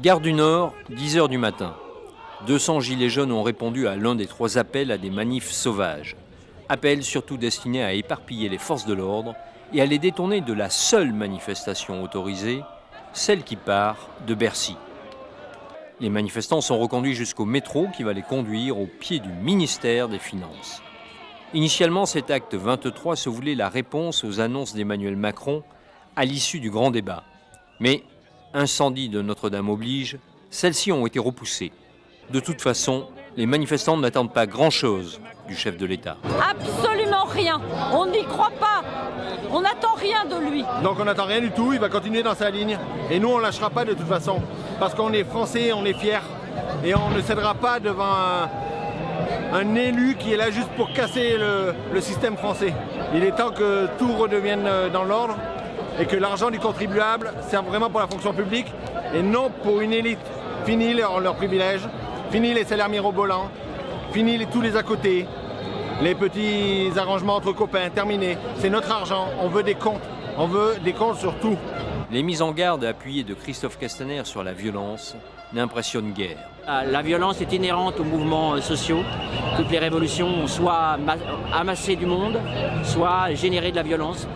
Gare du Nord, 10 h du matin. 200 gilets jaunes ont répondu à l'un des 3 appels à des manifs sauvages. Appels surtout destinés à éparpiller les forces de l'ordre et à les détourner de la seule manifestation autorisée, celle qui part de Bercy. Les manifestants sont reconduits jusqu'au métro qui va les conduire au pied du ministère des Finances. Initialement, cet acte 23 se voulait la réponse aux annonces d'Emmanuel Macron à l'issue du grand débat. Mais, incendie de Notre-Dame oblige, celles-ci ont été repoussées. De toute façon, les manifestants n'attendent pas grand-chose du chef de l'État. Absolument rien. On n'y croit pas. On n'attend rien de lui. Donc on n'attend rien du tout, il va continuer dans sa ligne. Et nous, on ne lâchera pas de toute façon. Parce qu'on est français, on est fiers. Et on ne cédera pas devant un élu qui est là juste pour casser le système français. Il est temps que tout redevienne dans l'ordre et que l'argent du contribuable serve vraiment pour la fonction publique et non pour une élite. Fini leurs privilèges, fini les salaires mirobolants, fini tous les à côté, les petits arrangements entre copains, terminé. C'est notre argent, on veut des comptes sur tout. Les mises en garde appuyées de Christophe Castaner sur la violence n'impressionnent guère. La violence est inhérente aux mouvements sociaux. Toutes les révolutions ont soit amassé du monde, soit généré de la violence.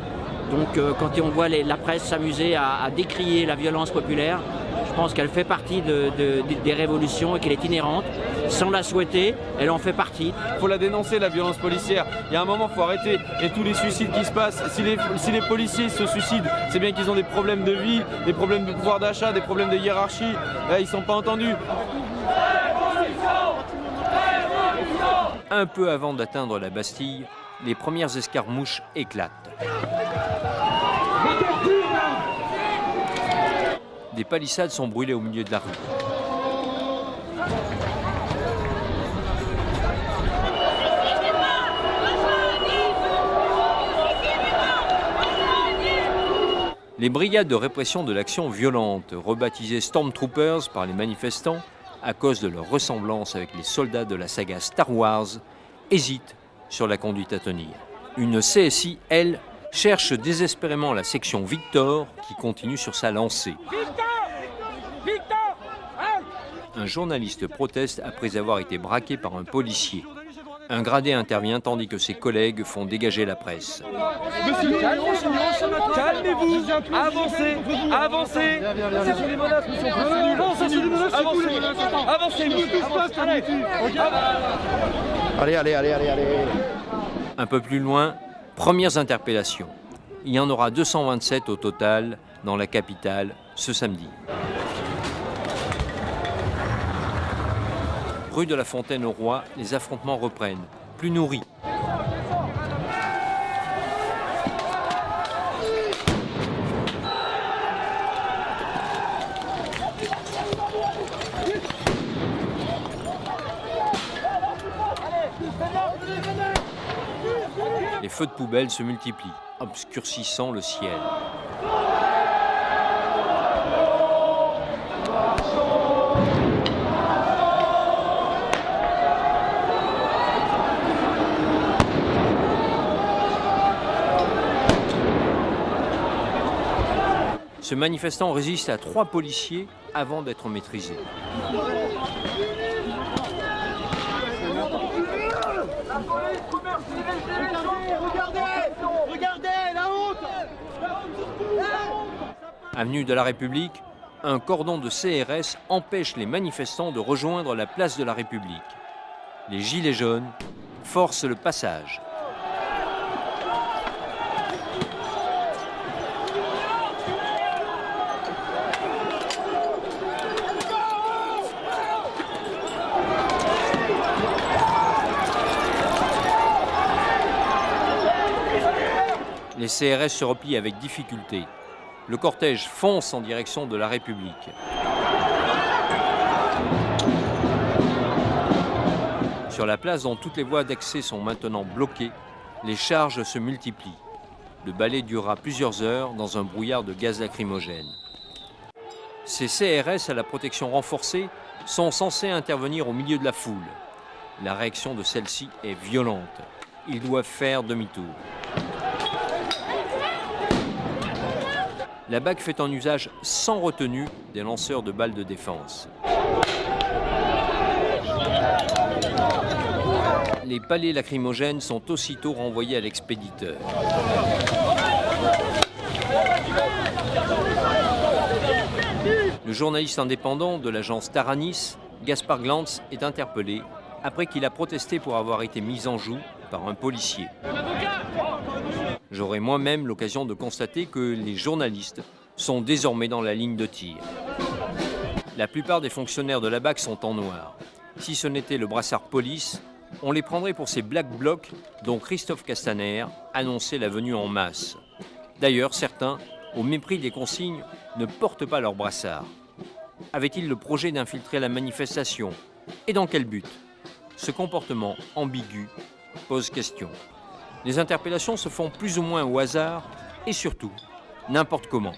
Donc quand on voit la presse s'amuser à décrier la violence populaire, je pense qu'elle fait partie des révolutions et qu'elle est inhérente. Sans la souhaiter, elle en fait partie. Il faut la dénoncer, la violence policière. Il y a un moment, il faut arrêter. Et tous les suicides qui se passent, si les policiers se suicident, c'est bien qu'ils ont des problèmes de vie, des problèmes de pouvoir d'achat, des problèmes de hiérarchie. Ils ne sont pas entendus. Un peu avant d'atteindre la Bastille, les premières escarmouches éclatent. Des palissades sont brûlées au milieu de la rue. Les brigades de répression de l'action violente, rebaptisées Stormtroopers par les manifestants à cause de leur ressemblance avec les soldats de la saga Star Wars, hésitent sur la conduite à tenir. Une CSI, elle, cherche désespérément la section Victor qui continue sur sa lancée. Un journaliste proteste après avoir été braqué par un policier. Un gradé intervient tandis que ses collègues font dégager la presse. Monsieur, calmez-vous, avancez, avancez. C'est sur les menaces, monsieur. Avancez, Allez. Un peu plus loin, premières interpellations. Il y en aura 227 au total dans la capitale ce samedi. Rue de la Fontaine-au-Roi, les affrontements reprennent, plus nourris. Les feux de poubelle se multiplient, obscurcissant le ciel. Ce manifestant résiste à 3 policiers avant d'être maîtrisé. Regardez, la honte! Avenue de la République, un cordon de CRS empêche les manifestants de rejoindre la place de la République. Les gilets jaunes forcent le passage. Les CRS se replient avec difficulté. Le cortège fonce en direction de la République. Sur la place dont toutes les voies d'accès sont maintenant bloquées, les charges se multiplient. Le balai durera plusieurs heures dans un brouillard de gaz lacrymogène. Ces CRS à la protection renforcée sont censés intervenir au milieu de la foule. La réaction de celle-ci est violente. Ils doivent faire demi-tour. la BAC fait un usage sans retenue des lanceurs de balles de défense. Les palets lacrymogènes sont aussitôt renvoyés à l'expéditeur. Le journaliste indépendant de l'agence Taranis, Gaspard Glantz, est interpellé après qu'il a protesté pour avoir été mis en joue par un policier. J'aurai moi-même l'occasion de constater que les journalistes sont désormais dans la ligne de tir. La plupart des fonctionnaires de la BAC sont en noir. Si ce n'était le brassard police, on les prendrait pour ces Black Blocs dont Christophe Castaner annonçait la venue en masse. D'ailleurs, certains, au mépris des consignes, ne portent pas leur brassard. Avait-il le projet d'infiltrer la manifestation? Et dans quel but? Ce comportement ambigu pose question. Les interpellations se font plus ou moins au hasard et surtout, n'importe comment.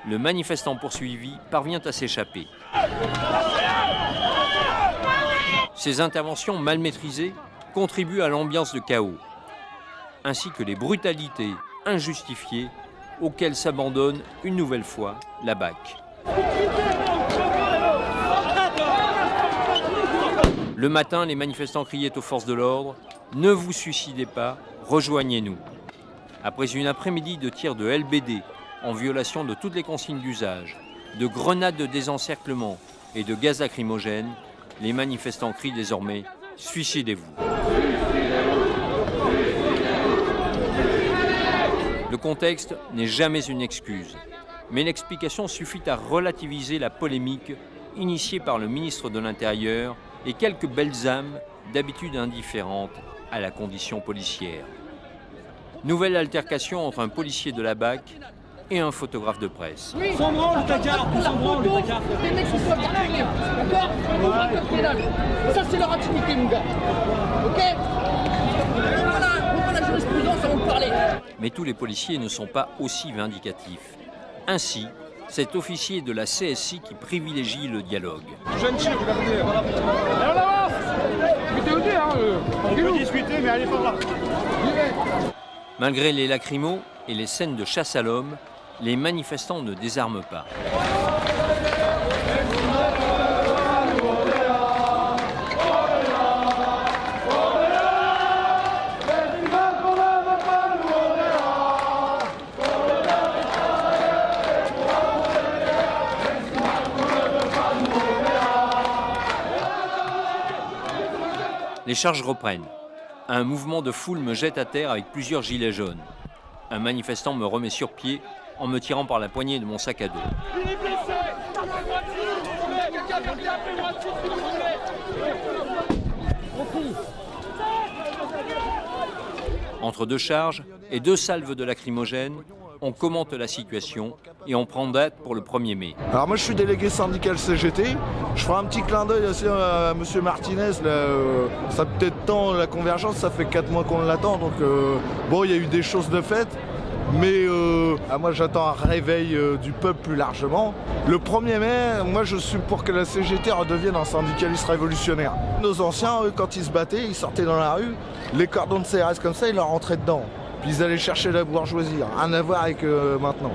Le manifestant poursuivi parvient à s'échapper. Ces interventions mal maîtrisées contribuent à l'ambiance de chaos, ainsi que les brutalités injustifiées auxquelles s'abandonne une nouvelle fois la BAC. Le matin, les manifestants criaient aux forces de l'ordre « Ne vous suicidez pas, rejoignez-nous ». Après une après-midi de tirs de LBD en violation de toutes les consignes d'usage, de grenades de désencerclement et de gaz lacrymogène, les manifestants crient désormais « Suicidez-vous ». Le contexte n'est jamais une excuse, mais l'explication suffit à relativiser la polémique initiée par le ministre de l'Intérieur et quelques belles âmes d'habitude indifférentes à la condition policière. Nouvelle altercation entre un policier de la BAC et un photographe de presse. Sans branle, le tacard, sans branle, le tacard. Les mecs sont pas bien, d'accord? On va pas pénal. Ça, c'est leur intimité, mon gars. Ok? Voilà, on voit la jurisprudence avant de parler. Mais tous les policiers ne sont pas aussi vindicatifs. Ainsi, cet officier de la CSI qui privilégie le dialogue. Jeune chien, regardez. On peut discuter, mais allez par là. Malgré les lacrymos et les scènes de chasse à l'homme, les manifestants ne désarment pas. Les charges reprennent. Un mouvement de foule me jette à terre avec plusieurs gilets jaunes. Un manifestant me remet sur pied en me tirant par la poignée de mon sac à dos. Entre deux charges et deux salves de lacrymogène, on commente la situation et on prend date pour le 1er mai. Alors moi je suis délégué syndical CGT, je ferai un petit clin d'œil aussi à M. Martinez, ça peut-être temps la convergence, ça fait 4 mois qu'on l'attend, donc bon il y a eu des choses de fait, mais moi j'attends un réveil du peuple plus largement. Le 1er mai, moi je suis pour que la CGT redevienne un syndicaliste révolutionnaire. Nos anciens, eux, quand ils se battaient, ils sortaient dans la rue, les cordons de CRS comme ça, ils leur rentraient dedans. Puis ils allaient chercher la bourgeoisie, rien à voir avec maintenant.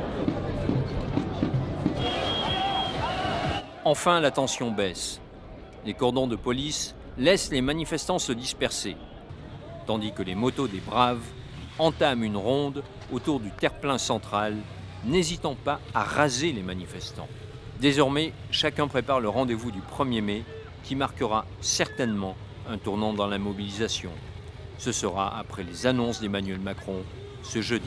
Enfin, la tension baisse. Les cordons de police laissent les manifestants se disperser, tandis que les motos des braves entament une ronde autour du terre-plein central, n'hésitant pas à raser les manifestants. Désormais, chacun prépare le rendez-vous du 1er mai, qui marquera certainement un tournant dans la mobilisation. Ce sera après les annonces d'Emmanuel Macron ce jeudi.